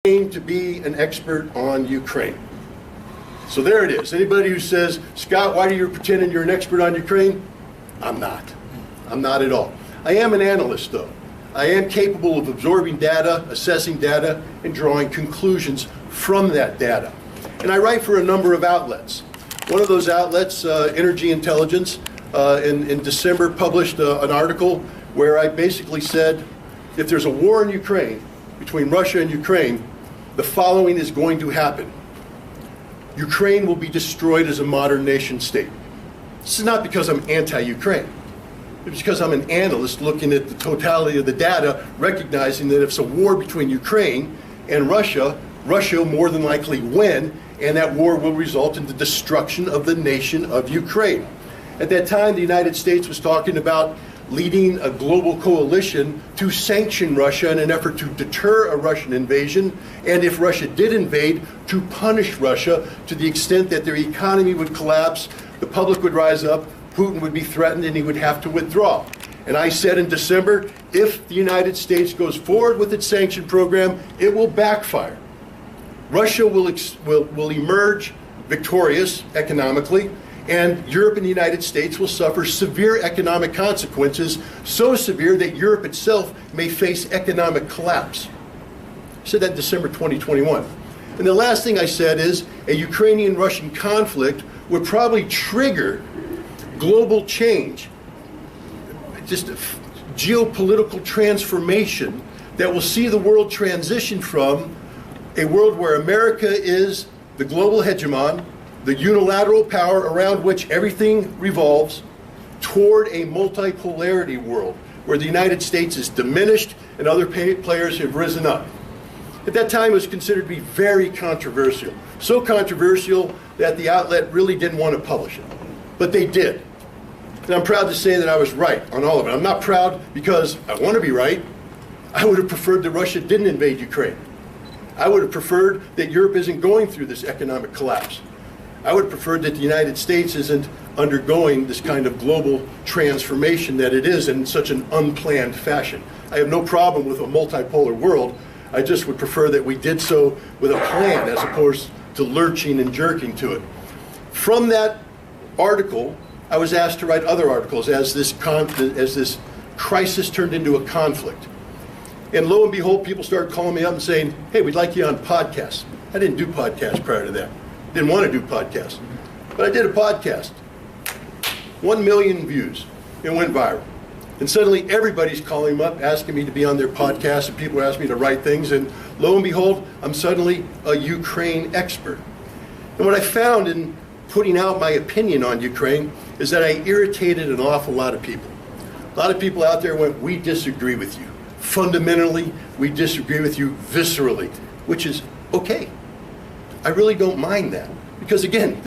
To be an expert on Ukraine. So there it is. Anybody who says, Scott, why are you pretending you're an expert on Ukraine? I'm not. I'm not at all. I am an analyst, though. I am capable of absorbing data, assessing data, and drawing conclusions from that data. And I write for a number of outlets. One of those outlets, Energy Intelligence, in December published an article where I basically said, if there's a war in Ukraine, between Russia and Ukraine, the following is going to happen. Ukraine will be destroyed as a modern nation state. This is not because I'm anti-Ukraine. It's because I'm an analyst looking at the totality of the data, recognizing that if it's a war between Ukraine and Russia, Russia will more than likely win, and that war will result in the destruction of the nation of Ukraine. At that time, the United States was talking about leading a global coalition to sanction Russia in an effort to deter a Russian invasion, and if Russia did invade, to punish Russia to the extent that their economy would collapse, the public would rise up, Putin would be threatened, and he would have to withdraw. And I said in December, if the United States goes forward with its sanction program, it will backfire. Russia will emerge victorious economically, and Europe and the United States will suffer severe economic consequences, so severe that Europe itself may face economic collapse. I said that in December 2021. And the last thing I said is a Ukrainian-Russian conflict would probably trigger global change, just a geopolitical transformation that will see the world transition from a world where America is the global hegemon, the unilateral power around which everything revolves, toward a multipolarity world where the United States is diminished and other players have risen up. At that time, it was considered to be very controversial. So controversial that the outlet really didn't want to publish it. But they did. And I'm proud to say that I was right on all of it. I'm not proud because I want to be right. I would have preferred that Russia didn't invade Ukraine. I would have preferred that Europe isn't going through this economic collapse. I would have preferred that the United States isn't undergoing this kind of global transformation that it is in such an unplanned fashion. I have no problem with a multipolar world. I just would prefer that we did so with a plan as opposed to lurching and jerking to it. From that article, I was asked to write other articles as this crisis turned into a conflict. And lo and behold, people started calling me up and saying, hey, we'd like you on podcasts. I didn't do podcasts prior to that. Didn't want to do podcasts. But I did a podcast. 1 million views. It went viral. And suddenly everybody's calling me up, asking me to be on their podcast, and people ask me to write things. And lo and behold, I'm suddenly a Ukraine expert. And what I found in putting out my opinion on Ukraine is that I irritated an awful lot of people. A lot of people out there went, we disagree with you. Fundamentally, we disagree with you viscerally, which is okay. I really don't mind that. Because again,